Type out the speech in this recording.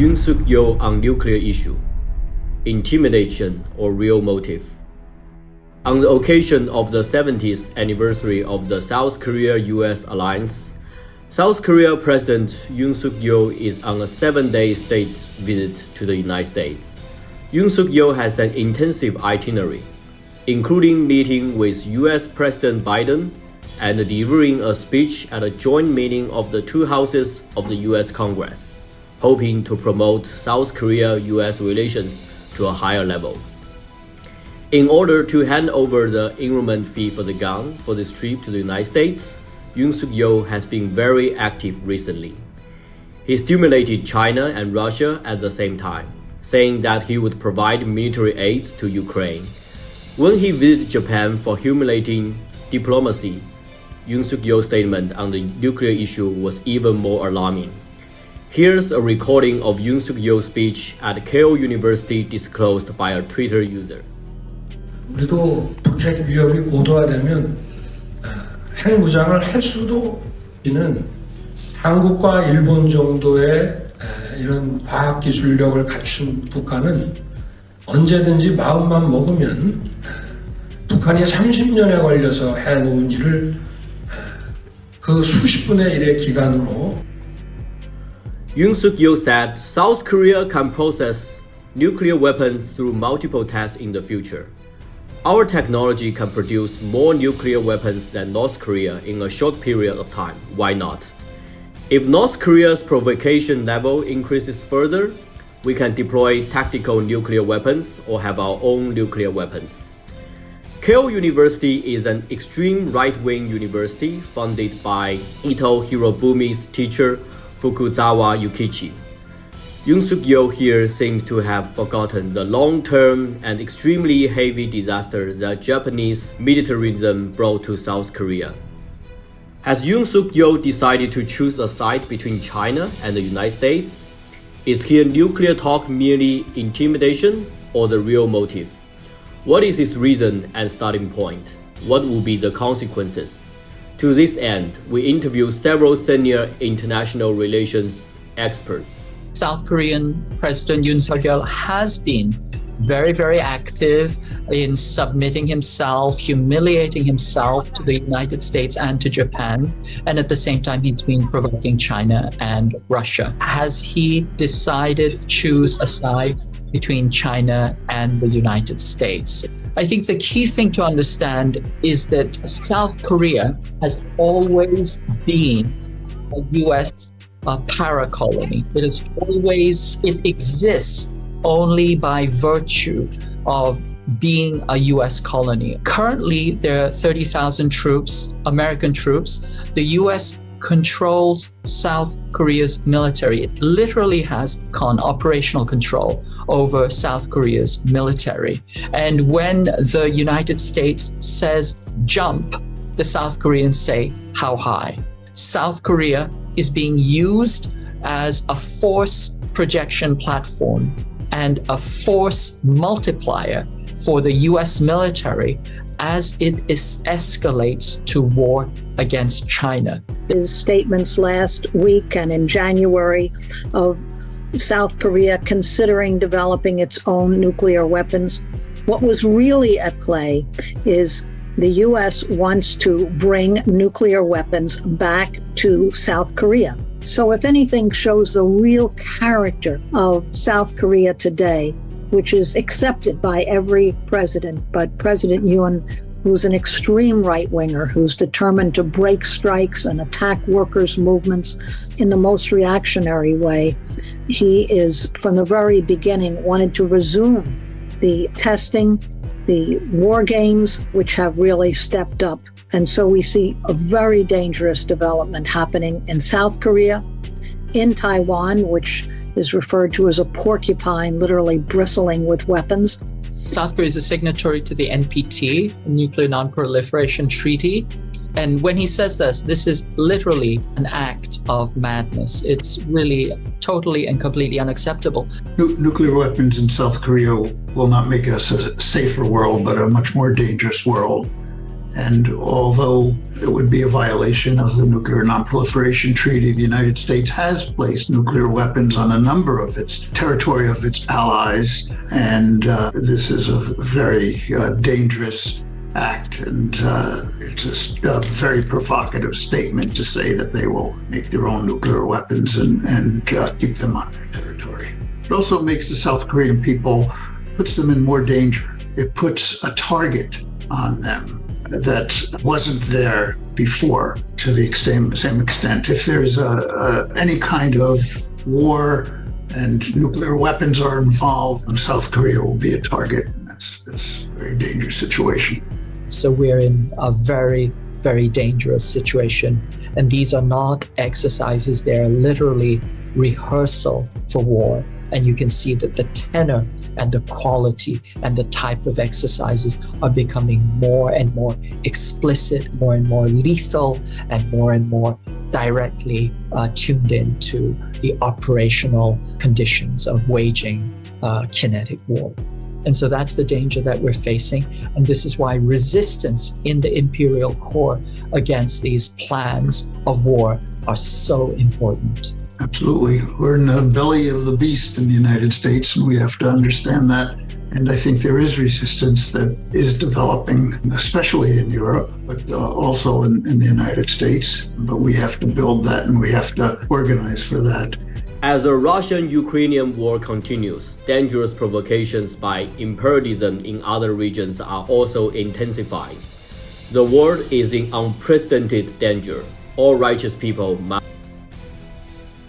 Seok-yeol on nuclear issue, intimidation or real motive. On the occasion of the 70th anniversary of the South Korea-US alliance, South Korea President Seok-yeol is on a 7-day state visit to the United States. Seok-yeol has an intensive itinerary, including meeting with US President Biden and delivering a speech at a joint meeting of the two houses of the US Congress, hoping to promote South Korea-US relations to a higher level. In order to hand over the enrollment fee for the gun for this trip to the United States, Seok-yeol has been very active recently. He stimulated China and Russia at the same time, saying that he would provide military aid to Ukraine. When he visited Japan for humiliating diplomacy, Seok-yeol's statement on the nuclear issue was even more alarming. Here's a recording of Seok-yeol's speech at KJ University disclosed by a Twitter user. 우리도 북핵 위협이 고도화되면 핵무장을 할 수도 있는 한국과 일본 정도의 이런 과학기술력을 갖춘 북한은 언제든지 마음만 먹으면 북한이 30년에 걸려서 해놓은 일을 그 수십 분의 1의 기간으로 Seok-yeol said South Korea can process nuclear weapons through multiple tests in the future. Our technology can produce more nuclear weapons than North Korea in a short period of time. Why not? If North Korea's provocation level increases further, we can deploy tactical nuclear weapons or have our own nuclear weapons. KJ University is an extreme right-wing university funded by Ito Hirobumi's teacher Fukuzawa Yukichi. Seok-yeol here seems to have forgotten the long-term and extremely heavy disaster that Japanese militarism brought to South Korea. Has Seok-yeol decided to choose a side between China and the United States? Is here nuclear talk merely intimidation or the real motive? What is his reason and starting point? What will be the consequences? To this end, we interviewed several senior international relations experts. South Korean President Yoon Seok-yeol has been very, very active in submitting himself, humiliating himself to the United States and to Japan. And at the same time, he's been provoking China and Russia. Has he decided to choose a side between China and the United States? I think the key thing to understand is that South Korea has always been a U.S. para-colony. It exists only by virtue of being a U.S. colony. Currently, there are 30,000 troops, American troops. The U.S. controls South Korea's military. It literally has operational control over South Korea's military. And when the United States says jump, the South Koreans say how high. South Korea is being used as a force projection platform and a force multiplier for the US military as it escalates to war against China. His statements last week and in January of South Korea considering developing its own nuclear weapons. What was really at play is the U.S. wants to bring nuclear weapons back to South Korea. So if anything shows the real character of South Korea today, which is accepted by every president, but President Yoon, who's an extreme right-winger, who's determined to break strikes and attack workers' movements in the most reactionary way, he is, from the very beginning, wanted to resume the testing, the war games, which have really stepped up. And so we see a very dangerous development happening in South Korea, in Taiwan, which is referred to as a porcupine, literally bristling with weapons. South Korea is a signatory to the NPT, Nuclear Non-Proliferation Treaty. And when he says this is literally an act of madness. It's really totally and completely unacceptable. Nuclear weapons in South Korea will not make us a safer world, but a much more dangerous world. And although it would be a violation of the Nuclear Non-Proliferation Treaty, the United States has placed nuclear weapons on a number of its territory of its allies. And this is a very dangerous act. And it's a very provocative statement to say that they will make their own nuclear weapons and keep them on their territory. It also makes the South Korean people, puts them in more danger. It puts a target on them that wasn't there before to the same extent. If there's any kind of war and nuclear weapons are involved, South Korea will be a target. And that's a very dangerous situation. So we're in a very, very dangerous situation. And these are not exercises, they're literally rehearsal for war. And you can see that the tenor and the quality and the type of exercises are becoming more and more explicit, more and more lethal, and more directly tuned into the operational conditions of waging kinetic war. And so that's the danger that we're facing. And this is why resistance in the imperial core against these plans of war are so important. Absolutely. We're in the belly of the beast in the United States, and we have to understand that. And I think there is resistance that is developing, especially in Europe, but also in the United States. But we have to build that, and we have to organize for that. As the Russian-Ukrainian war continues, dangerous provocations by imperialism in other regions are also intensifying. The world is in unprecedented danger. All righteous people must